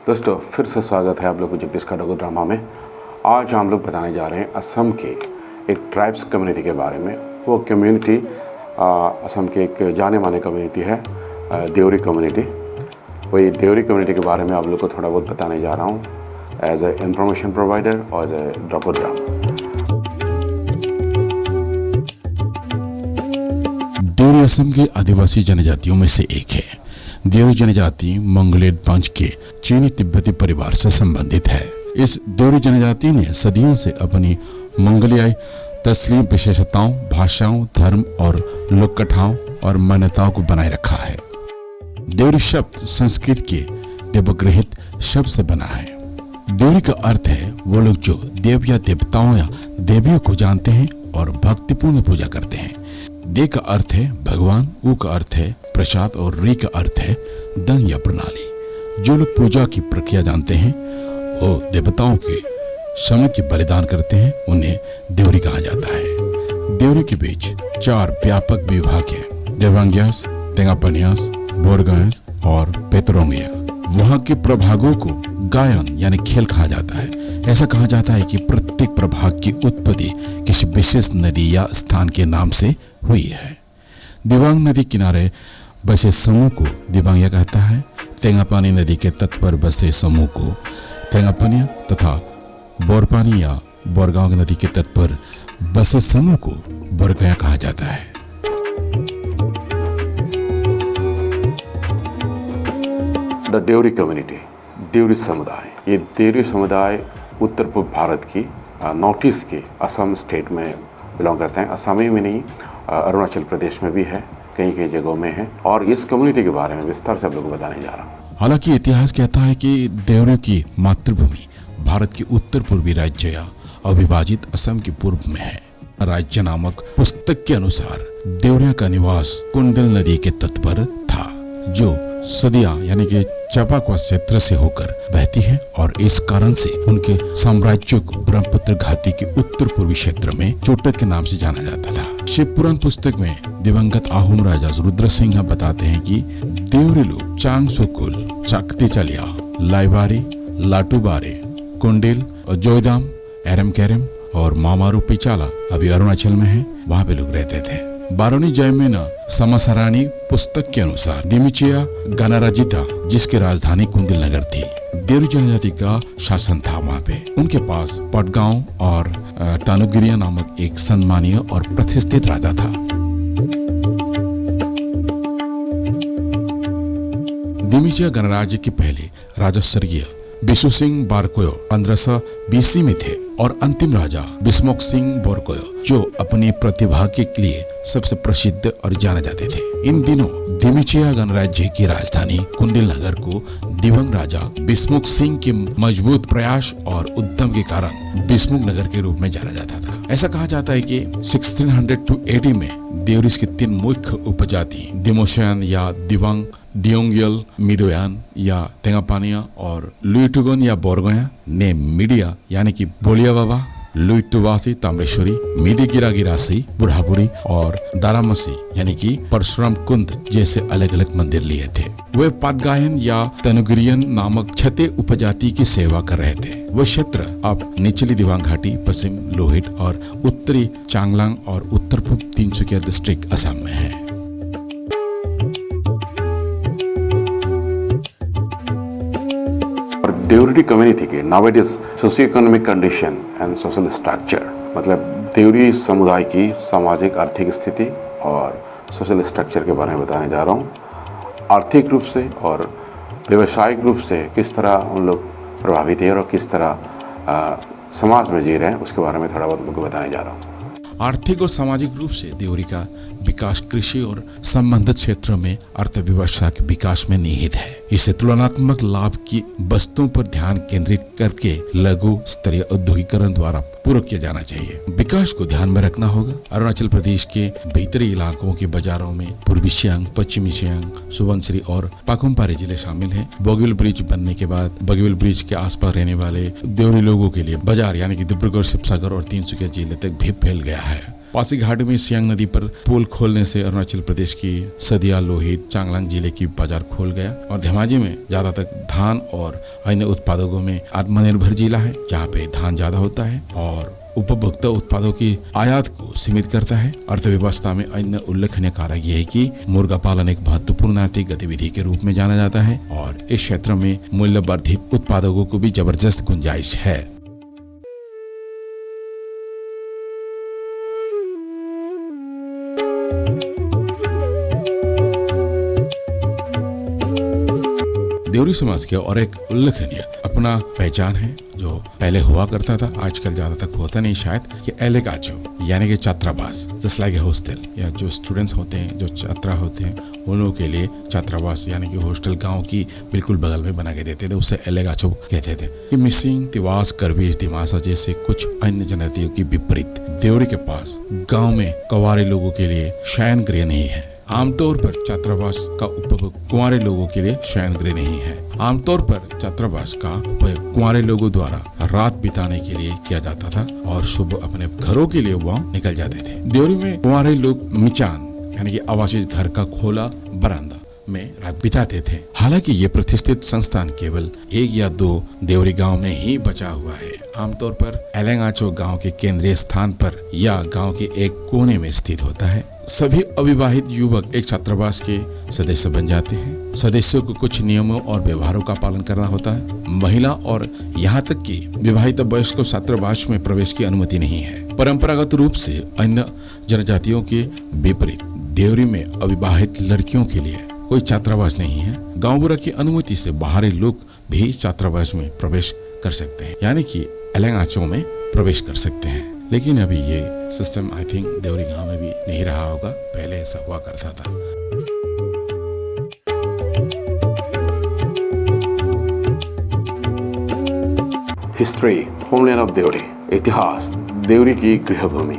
दोस्तों फिर से स्वागत है आप लोग को जगदीश का डोगो ड्रामा में। आज हम लोग बताने जा रहे हैं असम के एक ट्राइब्स कम्युनिटी के बारे में। वो कम्युनिटी असम के एक जाने माने कम्युनिटी है, देवरी कम्युनिटी। वही देवरी कम्युनिटी के बारे में आप लोग को थोड़ा बहुत बताने जा रहा हूँ एज ए इंफॉर्मेशन प्रोवाइडर और एज ए डोगो ड्रामा। देवरी असम के आदिवासी जनजातियों में से एक है। देवरी जनजाति मंगलेट पंच के चीनी तिब्बती परिवार से संबंधित है। इस देवरी जनजाति ने सदियों से अपनी मंगलियाई तस्लीम विशेषताओं, भाषाओं, धर्म और लोक कथाओं और मान्यताओं को बनाए रखा है। देवरी शब्द संस्कृत के देवग्रहित शब्द से बना है। देवरी का अर्थ है वो लोग जो देव या देवताओं या देवियों को जानते हैं और भक्तिपूर्ण पूजा करते हैं। दे का अर्थ है भगवान, ऊ का अर्थ है प्रसाद और री का अर्थ है धन या प्रणाली। जो लोग पूजा की प्रक्रिया जानते हैं वो देवताओं के समय की बलिदान करते हैं, उन्हें देवरी कहा जाता है। देवरी के बीच 4 व्यापक विभाग हैं: देवांग्यास, तेंगापनियास, बोरगांस और पेतरोंगिया। वहाँ के प्रभागों को गायन यानी खेल कहा जाता है। ऐसा कहा जाता है कि प्रत्येक प्रभाग की उत्पत्ति किसी विशेष नदी या स्थान के नाम से हुई है। दिवांग नदी किनारे बसे समूह को दिवांगिया कहता है। तेंगापानी नदी के तट पर बसे समूह को तेंगापनिया तथा बोरपानी या बोरगांव नदी के तट पर बसे समूह को बोरगया कहा जाता है। द देवरी कम्युनिटी, देवरी समुदाय। ये देवरी समुदाय उत्तर पूर्व भारत की नॉर्थ ईस्ट के असम स्टेट में बिलोंग करते हैं। असम ही में नहीं, अरुणाचल प्रदेश में भी है, कई कई जगहों में है। और इस कम्युनिटी के बारे में विस्तार से आप लोगों को बताने जा रहा हूँ। हालांकि इतिहास कहता है कि देवरियों की मातृभूमि भारत के उत्तर पूर्वी राज्य या अविभाजित असम के पूर्व में है। राज्य नामक पुस्तक के अनुसार देवरिया का निवास कुंडल नदी के तट पर था, जो सदिया यानी कि चापाकवा क्षेत्र से होकर बहती है और इस कारण से उनके साम्राज्य को ब्रह्मपुत्र घाटी के उत्तर पूर्वी क्षेत्र में चोटक के नाम से जाना जाता था। शिव पुराण पुस्तक में दिवंगत आहूम राजा रुद्र सिंह बताते हैं कि देवरी लोग चांग सुकुल, चाकती चलिया, लाइबारी, लाटूबारे, कुंडिल और जोईदाम, एरम कैरम और मामारू पिचाला अभी अरुणाचल में है, वहाँ पे लोग रहते थे। बारोनी जयमेना समासारानी पुस्तक के अनुसार दिमिचिया गणराज्यता, जिसकी राजधानी कुंदिल नगर थी, देवरी जनजाति का शासन था वहाँ पे। उनके पास पटगांव और टानुगिरिया नामक एक सम्मानीय और प्रतिष्ठित राजा था। दिमिचिया गणराज्य के पहले राजा स्वर्गीय बिशु सिंह बारकोयो 1500 BC में थे और अंतिम राजा बिस्मोक सिंह बोरकोयो जो अपनी प्रतिभा के लिए सबसे प्रसिद्ध और जाने जाते थे। इन दिनों दिमिचिया गणराज्य की राजधानी कुंडिल नगर को दिवंग राजा बिस्मुख सिंह के मजबूत प्रयास और उद्यम के कारण बिस्मुख नगर के रूप में जाना जाता था। ऐसा कहा जाता है कि 1600 to 80 में देवरिस की 3 मुख्य उपजाति दिमोशियन या दिवांग, डियोंगियल, मिदोयान या तेंगापानिया और लुइटुगन या बोरगोया ने मीडिया यानी कि बोलिया बाबा, लुइटुवासी ताम्रेश्वरी, मिदी गिरा गिरासी, बुढ़ाबुड़ी और दारामसी यानी कि परशुराम कुंड जैसे अलग अलग मंदिर लिए थे। वे पाटगायन या तनुगिरियन नामक छठे उपजाति की सेवा कर रहे थे। वो क्षेत्र अब निचली दिवांग घाटी, पश्चिम लोहित और उत्तरी चांगलांग और उत्तर पूर्व तिनसुकिया डिस्ट्रिक्ट असम में है। देवरी कम्युनिटी के नावेडेज socio economic condition and social structure, मतलब देवरी समुदाय की सामाजिक आर्थिक स्थिति और सोशल स्ट्रक्चर के बारे में बताने जा रहा हूँ। आर्थिक रूप से और व्यवसायिक रूप से किस तरह उन लोग प्रभावित है और किस तरह समाज में जी रहे हैं, उसके बारे में थोड़ा बहुत लोगों को बताने जा रहा हूँ। आर्थिक और सामाजिक रूप से देवरी का विकास कृषि और संबंधित क्षेत्रों में अर्थव्यवस्था के विकास में निहित है। इसे तुलनात्मक लाभ की वस्तुओं पर ध्यान केंद्रित करके लघु स्तरीय औद्योगिकरण द्वारा पूरा किया जाना चाहिए। विकास को ध्यान में रखना होगा। अरुणाचल प्रदेश के भीतरी इलाकों के बाजारों में पूर्वी सियांग, पश्चिमी सियांग, सुबनसिरी और पाकुमपारे जिले शामिल हैं। बोगीबिल ब्रिज बनने के बाद बोगीबिल ब्रिज के आसपास रहने वाले देवरी लोगों के लिए बाजार यानी कि डिब्रूगढ़, शिवसागर और तिनसुकिया जिले तक भी फैल गया है। पासीघाट में सियांग नदी पर पुल खोलने से अरुणाचल प्रदेश की सदिया, लोहित, चांगलांग जिले की बाजार खोल गया और धेमाजी में ज्यादातर धान और अन्य उत्पादों में आत्मनिर्भर जिला है, जहाँ पे धान ज्यादा होता है और उपभोक्ता उत्पादों की आयात को सीमित करता है। अर्थव्यवस्था में अन्य उल्लेखनीय कारक यह है कि मुर्गा पालन एक महत्वपूर्ण आर्थिक गतिविधि के रूप में जाना जाता है और इस क्षेत्र में मूल्य वर्धित उत्पादों को भी जबरदस्त गुंजाइश है। देवरी समाज के और एक उल्लेखनीय अपना पहचान है जो पहले हुआ करता था, आजकल ज्यादा तक होता नहीं शायद, कि एलेगाचो यानी कि छात्रावास, जस्ट लाइक ए हॉस्टल, या जो स्टूडेंट्स होते हैं, जो छात्रा होते हैं, उन लोगों के लिए छात्रावास यानी कि हॉस्टल गांव की बिल्कुल बगल में बना के देते थे, उससे एलेगाचो कहते थे। ये मिसिंग, तिवास, करवेश, दिमासा जैसे कुछ अन्य जनजातियों की विपरीत देवरी के पास गाँव में कवारे लोगों के लिए शयन गृह नहीं है। आमतौर पर छात्रावास का उपभोग कुंवारे लोगों के लिए शयन गृह नहीं है। आमतौर पर छात्रावास का उपयोग कुंवारे लोगों द्वारा रात बिताने के लिए किया जाता था और सुबह अपने घरों के लिए वह निकल जाते थे। देवरी में कुंवारे लोग मिचान यानी कि आवासीय घर का खोला बरामदा में रात बिताते थे। हालांकि ये प्रतिष्ठित संस्थान केवल 1 या 2 देवरी गांव में ही बचा हुआ है। आमतौर पर एलेगाचो गांव के केंद्रीय स्थान पर या गांव के एक कोने में स्थित होता है। सभी अविवाहित युवक एक छात्रावास के सदस्य बन जाते हैं। सदस्यों को कुछ नियमों और व्यवहारों का पालन करना होता है। महिला और यहाँ तक कि विवाहित वयस्क को छात्रावास में प्रवेश की अनुमति नहीं है। परंपरागत रूप से अन्य जनजातियों के विपरीत देवरी में अविवाहित लड़कियों के लिए कोई छात्रावास नहीं है। गांव बुरा की अनुमति से बाहरी लोग भी छात्रावास में प्रवेश कर सकते हैं, यानी कि एलेगाचो में प्रवेश कर सकते हैं। लेकिन अभी ये सिस्टम आई थिंक देवरी गांव में भी नहीं रहा होगा, पहले ऐसा हुआ करता था। हिस्ट्री, होमलैंड ऑफ देवरी, इतिहास, देवरी की गृहभूमि।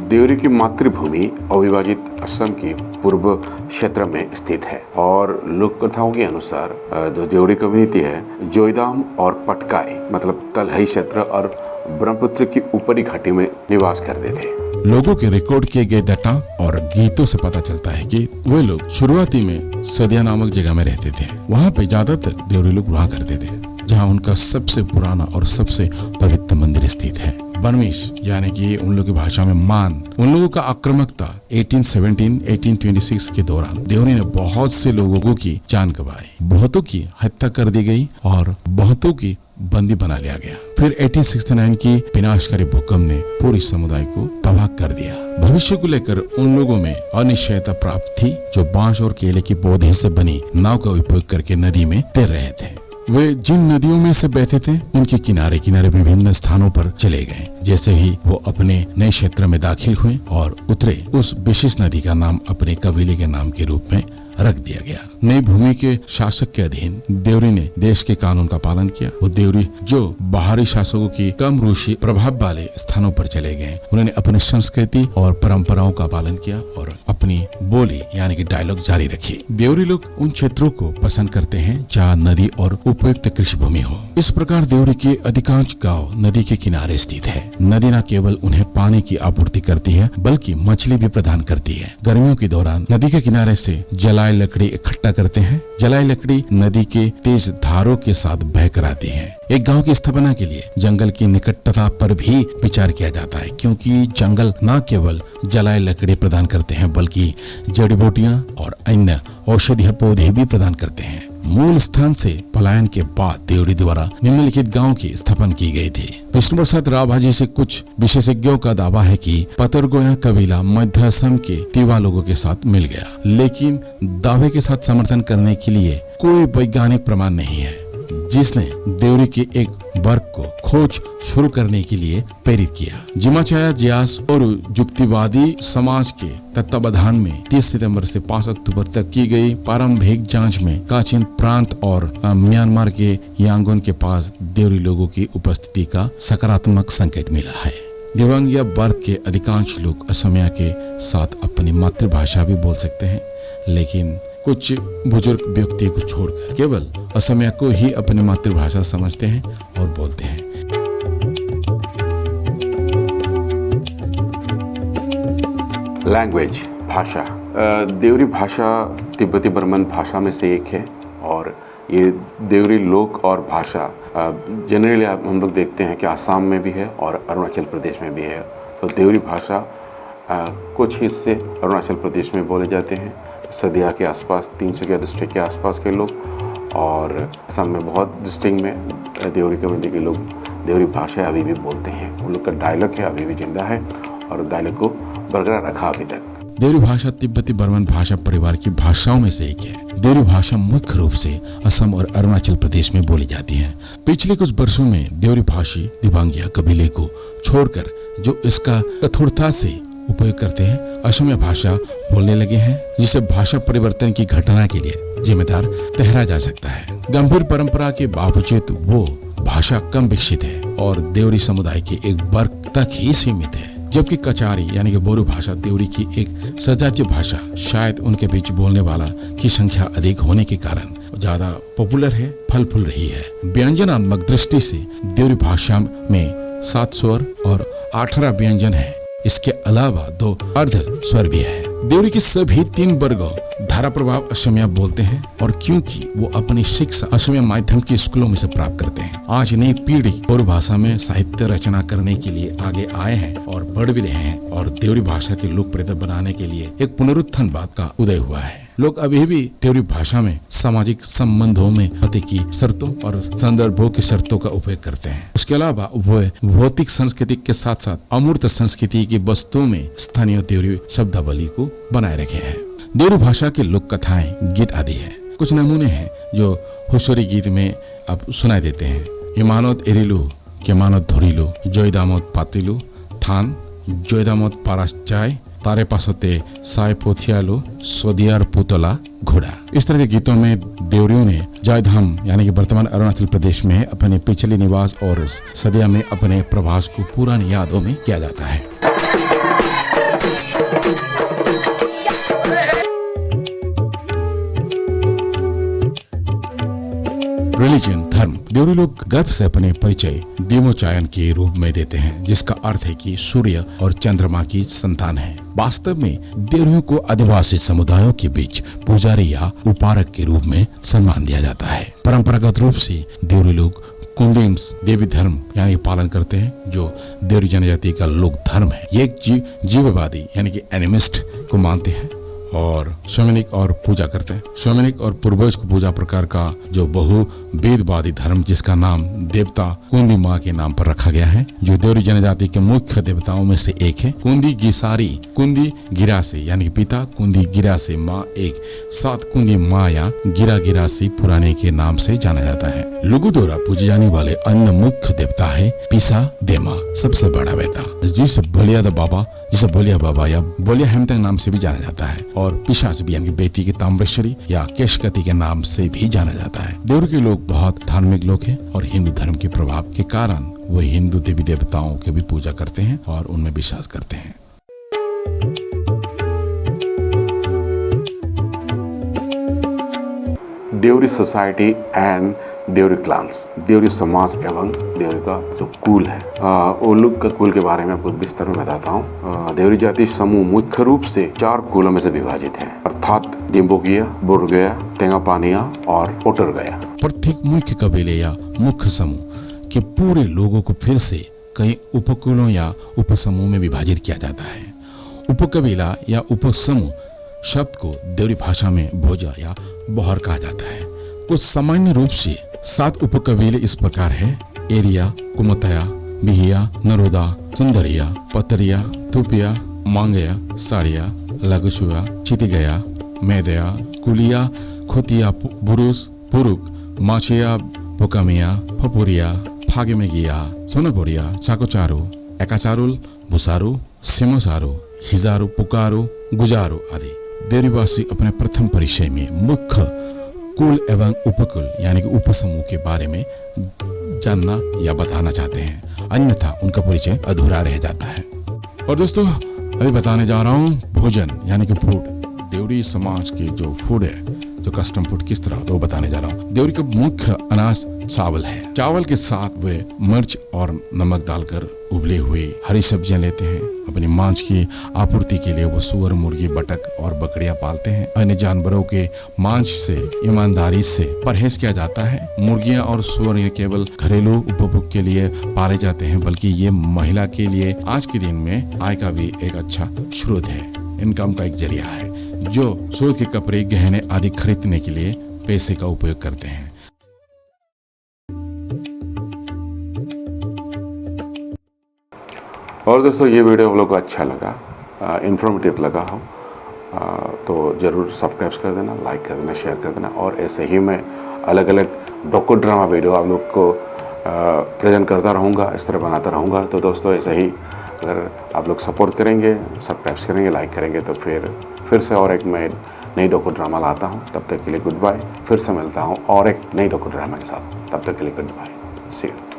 देवरी की मातृभूमि अविभाजित असम की पूर्व क्षेत्र में स्थित है और लोक कथाओं के अनुसार जो देवरी कम्युनिटी है जोईदाम और पटकाई मतलब तलहई क्षेत्र और ब्रह्मपुत्र की ऊपरी घाटी में निवास करते थे। लोगों के रिकॉर्ड किए गए डाटा और गीतों से पता चलता है कि वे लोग शुरुआती में सदिया नामक जगह में रहते थे। वहाँ पे ज्यादातर देवरी लोग रहा करते थे, जहाँ उनका सबसे पुराना और सबसे पवित्र मंदिर स्थित है। बर्मीश यानी कि उन लोगों की भाषा में मान, उन लोगों का आक्रामकता 1826 के दौरान देवरी ने बहुत से लोगों की जान गंवाई, बहुतों की हत्या कर दी गई और बहुतों की बंदी बना लिया गया। फिर 1869 की विनाशकारी भूकंप ने पूरी समुदाय को तबाह कर दिया। भविष्य को लेकर उन लोगों में अनिश्चयता प्राप्त थी, जो बांस और केले की पौधे से बनी नाव का उपयोग करके नदी में तैर रहे थे। वे जिन नदियों में से बहते थे उनके किनारे किनारे विभिन्न स्थानों पर चले गए। जैसे ही वो अपने नए क्षेत्र में दाखिल हुए और उतरे, उस विशेष नदी का नाम अपने कबीले के नाम के रूप में रख दिया गया। नई भूमि के शासक के अधीन देवरी ने देश के कानून का पालन किया। वो देवरी जो बाहरी शासकों की कम रूसी प्रभाव वाले स्थानों पर चले गए, उन्होंने अपनी संस्कृति और परंपराओं का पालन किया और अपनी बोली यानी कि डायलॉग जारी रखी। देवरी लोग उन क्षेत्रों को पसंद करते हैं जहाँ नदी और उपयुक्त कृषि भूमि हो। इस प्रकार देवरी के अधिकांश गाँव नदी के किनारे स्थित है। नदी न केवल उन्हें पानी की आपूर्ति करती है बल्कि मछली भी प्रदान करती है। गर्मियों के दौरान नदी के किनारे से जलाई लकड़ी इकट्ठा करते हैं। जलाई लकड़ी नदी के तेज धारों के साथ बहकर आती है। एक गांव की स्थापना के लिए जंगल की निकटता पर भी विचार किया जाता है, क्योंकि जंगल न केवल जलाई लकड़ी प्रदान करते हैं बल्कि जड़ी बूटियां और अन्य औषधीय पौधे भी प्रदान करते हैं। मूल स्थान से पलायन के बाद देवरी द्वारा निम्नलिखित गांव की स्थापना की गई थी। विष्णु प्रसाद रावभाजी से कुछ विशेषज्ञों का दावा है कि पतरगोया कबीला मध्य असम के तिवा लोगों के साथ मिल गया, लेकिन दावे के साथ समर्थन करने के लिए कोई वैज्ञानिक प्रमाण नहीं है, जिसने देवरी के एक वर्ग को खोज शुरू करने के लिए प्रेरित किया। जिमाचाया जियास और युक्तिवादी समाज के तत्वावधान में 30 सितंबर से 5 अक्टूबर तक की गई प्रारंभिक जांच में काचिन प्रांत और म्यांमार के यांगोन के पास देवरी लोगों की उपस्थिति का सकारात्मक संकेत मिला है। दिव्यांग वर्ग के अधिकांश लोग असमिया के साथ अपनी मातृभाषा भी बोल सकते हैं, लेकिन कुछ बुजुर्ग व्यक्ति को छोड़कर केवल असमिया को ही अपनी मातृभाषा समझते हैं और बोलते हैं। लैंग्वेज, भाषा। देवरी भाषा तिब्बती बर्मन भाषा में से एक है और ये देवरी लोक और भाषा जनरली हम लोग देखते हैं कि आसाम में भी है और अरुणाचल प्रदेश में भी है। तो देवरी भाषा कुछ हिस्से अरुणाचल प्रदेश में बोले जाते हैं, सदिया के आसपास, 300 डिस्ट्रिक्ट के आसपास के लोग, और असम में बहुत डिस्ट्रिक्ट में देवरी कम्युनिटी के लोग देवरी भाषा अभी भी बोलते हैं। उन लोग का डायलॉग है अभी भी जिंदा है और डायलॉग को बरकरार रखा अभी तक। देवरी भाषा तिब्बती बर्मन भाषा परिवार की भाषाओं में से एक है। देवरी भाषा मुख्य रूप से असम और अरुणाचल प्रदेश में बोली जाती है। पिछले कुछ वर्षों में देवरी भाषी दिबांगिया कबीले को छोड़कर जो इसका कठोरता से उपयोग करते हैं, असमिया भाषा बोलने लगे हैं, जिसे भाषा परिवर्तन की घटना के लिए जिम्मेदार ठहराया जा सकता है। गंभीर परंपरा के बावजूद वो भाषा कम विकसित है और देवरी समुदाय के एक वर्ग तक ही सीमित है, जबकि कचारी यानी कि बोरो भाषा देवरी की एक सजातीय भाषा, शायद उनके बीच बोलने वाला की संख्या अधिक होने के कारण ज्यादा पॉपुलर है, फल फूल रही है। व्यंजनात्मक दृष्टि से देवरी भाषा में 7 स्वर और 18 व्यंजन है। इसके अलावा 2 अर्ध स्वर भी है। देवरी के सभी 3 वर्ग धारा प्रभाव असमिया बोलते हैं और क्योंकि वो अपनी शिक्षा असमिया माध्यम के स्कूलों में से प्राप्त करते हैं, आज नई पीढ़ी बोरो भाषा में साहित्य रचना करने के लिए आगे आए हैं और बढ़ भी रहे हैं और देवरी भाषा की लोकप्रियता बनाने के लिए एक पुनरुत्थानवाद का उदय हुआ है। लोग अभी भी देवरी भाषा में सामाजिक संबंधों में पते की शर्तों और संदर्भों की शर्तों का उपयोग करते हैं। उसके अलावा वो भौतिक संस्कृति के साथ साथ अमूर्त संस्कृति की वस्तुओं में स्थानीय देवरी शब्दावली को बनाए रखे हैं। देवरी भाषा के लोक कथाएं, गीत आदि है। कुछ नमूने हैं जो हुशोरी गीत में आप सुनाई देते हैं। इमानत एरिलु, केमानत धरिलु, जयदामत पातिलु, थान जयदामत पाराचाय, तारे पासते साय पोथियालु, सोदियार पुतला घोड़ा। इस तरह के गीतों में देवरियों ने जयधाम यानी कि वर्तमान अरुणाचल प्रदेश में अपने पिछले निवास और सदिया में अपने प्रवास को पुरानी यादों में किया जाता है। रिलीजन, धर्म। देवरी लोग गर्व से अपने परिचय देवोचायन के रूप में देते हैं, जिसका अर्थ है कि सूर्य और चंद्रमा की संतान है। वास्तव में देवरियों को आदिवासी समुदायों के बीच पुजारी या उपासक के रूप में सम्मान दिया जाता है। परंपरागत रूप से देवरी लोग कुंडिम्स देवी धर्म यानी पालन करते हैं, जो देवरी जनजाति का लोक धर्म है। ये एक जीववादी यानी कि एनिमिस्ट को मानते हैं और स्वयनिक और पूजा करते हैं। स्वयनिक और पूर्वज को पूजा प्रकार का जो बहु वेदवादी धर्म, जिसका नाम देवता कुंदी माँ के नाम पर रखा गया है, जो देवरी जनजाति के मुख्य देवताओं में से एक है। कुंदी गिसारी, कुंदी गिरासी यानी कि पिता, कुंदी गिरासी माँ, एक साथ कुंदी माँ या गिरा गिरासी पुराने के नाम से जाना जाता है। लुगु द्वारा पूजे जाने वाले अन्य मुख्य देवता है पिसा देमा, सबसे बड़ा बेटा, जिसे बोलिया बाबा या बोलिया हेमतंग नाम से भी जाना जाता है, और पिशाच भी यानी कि बेटी की ताम्रेश्वरी या केशकती के नाम से भी जाना जाता है। देवरी के लोग बहुत धार्मिक लोग हैं और हिंदू धर्म के प्रभाव के कारण वो हिंदू देवी देवताओं की भी पूजा करते हैं और उनमें विश्वास करते हैं। Deori society and Deori clans, Deori समाज एवं देवरी का जो कुल है, वो लोग का कुल के बारे में आपको विस्तार में बताता हूँ। देवरी जाति समूह मुख्य रूप से 4 कुलों में से विभाजित है, अर्थात दिम्बोगिया, बुरगया, तेंगापानिया और ओटरगया। प्रत्येक मुख्य कबीले या मुख्य समूह के पूरे लोगों को फिर से कई उपकुलों या उपसमूह में विभाजित किया जाता है। उपकबीला या उपसमूह शब्द को देवरी भाषा में भोजा या बोहर कहा जाता है। कुछ सामान्य रूप से 7 उपकबीले इस प्रकार है: एरिया, कुमतया, बिहिया, नरोदा, सुंदरिया, पतरिया, तुपिया, मांगया, साड़िया, लगुसुआ, चितिगया, मेदया, कुलिया, खुतिया, बुरुस, पुरुक, माचिया, पोकामिया, फपुरिया, फागेमेगिया, सोनापुरिया, चाकोचारू, एकाचारुल, भुसारू, सिमोसारू, हिजारू, पुकारू, गुजारू आदि। देवरीवासी अपने प्रथम परिचय में मुख्य कुल एवं उपकुल यानी कि उपसमूह के बारे में जानना या बताना चाहते हैं, अन्यथा उनका परिचय अधूरा रह जाता है। और दोस्तों, अभी बताने जा रहा हूँ भोजन यानी कि फूड। देवरी समाज के जो फूड है, जो कस्टम फूड किस तरह होता है वो बताने जा रहा हूँ। देवरी का मुख्य अनाज चावल है। चावल के साथ वे मिर्च और नमक डालकर उबले हुए हरी सब्जियां लेते हैं अपनी मांस की आपूर्ति के लिए वो सुअर, मुर्गी, बतख और बकरियां पालते हैं। अन्य जानवरों के मांस से ईमानदारी से परहेज किया जाता है। मुर्गियां और सुअर ये केवल घरेलू उपभोग के लिए पाले जाते हैं, बल्कि ये महिला के लिए आज के दिन में आय का भी एक अच्छा स्रोत है, इनकम का एक जरिया है, जो सूत के कपड़े, गहने आदि खरीदने के लिए पैसे का उपयोग करते हैं। और दोस्तों, ये वीडियो आप लोग को अच्छा लगा, इन्फॉर्मेटिव लगा हो तो ज़रूर सब्सक्राइब कर देना, लाइक कर देना, शेयर कर देना। और ऐसे ही मैं अलग अलग डॉक्यू ड्रामा वीडियो आप लोग को प्रेजेंट करता रहूँगा, इस तरह बनाता रहूँगा। तो दोस्तों, ऐसे ही अगर आप लोग सपोर्ट करेंगे, सब्सक्राइब करेंगे, लाइक करेंगे तो फिर से और एक मैं नई डॉक्यू ड्रामा लाता हूँ। तब तक के लिए गुड बाय। फिर से मिलता हूँ और एक नई डॉक्यू ड्रामा के साथ। तब तक के लिए गुड बाय। C you.